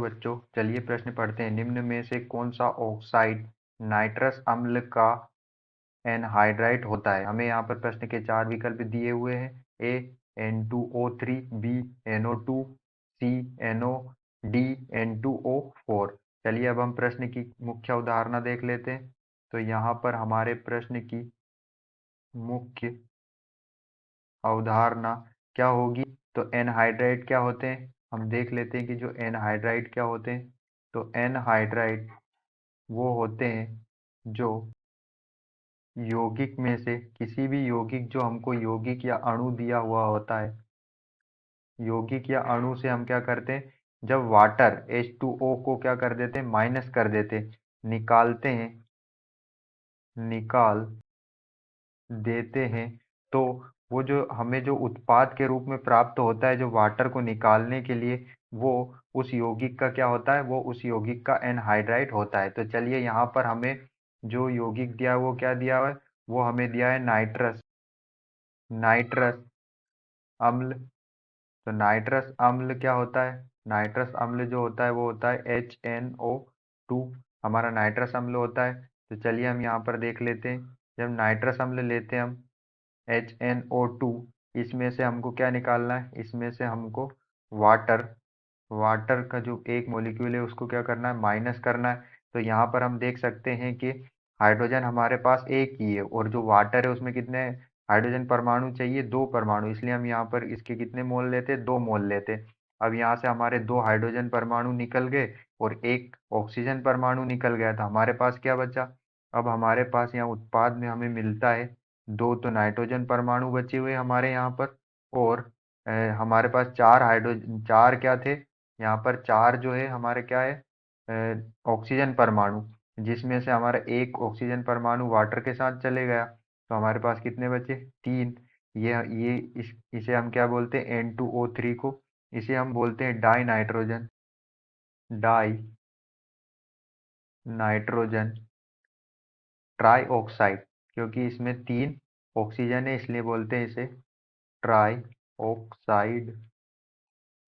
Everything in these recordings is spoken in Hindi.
बच्चों, चलिए प्रश्न पढ़ते हैं। निम्न में से कौन सा ऑक्साइड नाइट्रस अम्ल का एनहाइड्राइड होता है? हमें यहाँ पर प्रश्न के 4 विकल्प दिए हुए हैं। ए N2O3, बी NO2, सी NO, डी N2O4। चलिए अब हम प्रश्न की मुख्य अवधारणा देख लेते हैं। तो यहाँ पर हमारे प्रश्न की मुख्य अवधारणा क्या होगी? तो एनहाइड्राइड क्या होते हैं, हम देख लेते हैं कि जो एनहाइड्राइड क्या होते हैं। तो एनहाइड्राइड वो होते हैं जो यौगिक में से किसी भी यौगिक, जो हमको यौगिक या अणु दिया हुआ होता है, यौगिक या अणु से हम क्या करते हैं, जब वाटर H2O को क्या कर देते हैं, माइनस कर देते हैं, निकालते हैं, निकाल देते हैं, तो वो जो हमें जो उत्पाद के रूप में प्राप्त होता है, जो वाटर को निकालने के लिए, वो उस यौगिक का क्या होता है, वो उस यौगिक का एनहाइड्राइड होता है। तो चलिए यहाँ पर हमें जो यौगिक दिया है वो क्या दिया हुआ है, वो हमें दिया है नाइट्रस, नाइट्रस अम्ल। तो नाइट्रस अम्ल क्या होता है, नाइट्रस अम्ल जो होता है वो होता है HNO2, हमारा नाइट्रस अम्ल होता है। तो चलिए हम यहाँ पर देख लेते हैं। जब नाइट्रस अम्ल लेते हैं हम HNO2, इसमें से हमको क्या निकालना है, इसमें से हमको वाटर, वाटर का जो एक मॉलिक्यूल है उसको क्या करना है, माइनस करना है। तो यहाँ पर हम देख सकते हैं कि हाइड्रोजन हमारे पास एक ही है, और जो वाटर है उसमें कितने हाइड्रोजन परमाणु चाहिए, 2 परमाणु, इसलिए हम यहाँ पर इसके कितने मोल लेते हैं, 2 मोल लेते हैं। अब यहाँ से हमारे 2 हाइड्रोजन परमाणु निकल गए और एक ऑक्सीजन परमाणु निकल गया, तो हमारे पास क्या बचा? अब हमारे पास यहाँ उत्पाद में हमें मिलता है 2 तो नाइट्रोजन परमाणु बचे हुए हमारे यहाँ पर, और हमारे पास 4 हाइड्रोजन, 4 क्या थे यहाँ पर, 4 जो है हमारे क्या है, ऑक्सीजन परमाणु, जिसमें से हमारा एक ऑक्सीजन परमाणु वाटर के साथ चले गया, तो हमारे पास कितने बचे, 3। ये इसे हम क्या बोलते हैं, N2O3 को, इसे हम बोलते हैं die nitrogen, die nitrogen try oxide, क्योंकि इसमें 3 ऑक्सीजन है इसलिए बोलते हैं इसे ट्राई ऑक्साइड।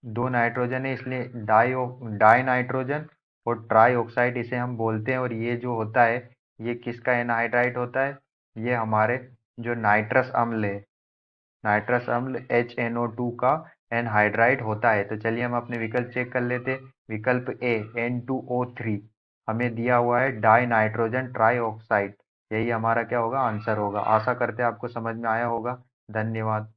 2 नाइट्रोजन है इसलिए डाई नाइट्रोजन, और ट्राई ऑक्साइड इसे हम बोलते हैं। और ये जो होता है, ये किसका एनहाइड्राइड होता है, ये हमारे जो नाइट्रस अम्ल है, नाइट्रस अम्ल HNO2 का एनहाइड्राइड होता है। तो चलिए हम अपने विकल्प चेक कर लेते हैं। विकल्प ए N2O3 हमें दिया हुआ है डाई नाइट्रोजन ट्राई ऑक्साइड, यही हमारा क्या होगा, आंसर होगा। आशा करते हैं आपको समझ में आया होगा। धन्यवाद।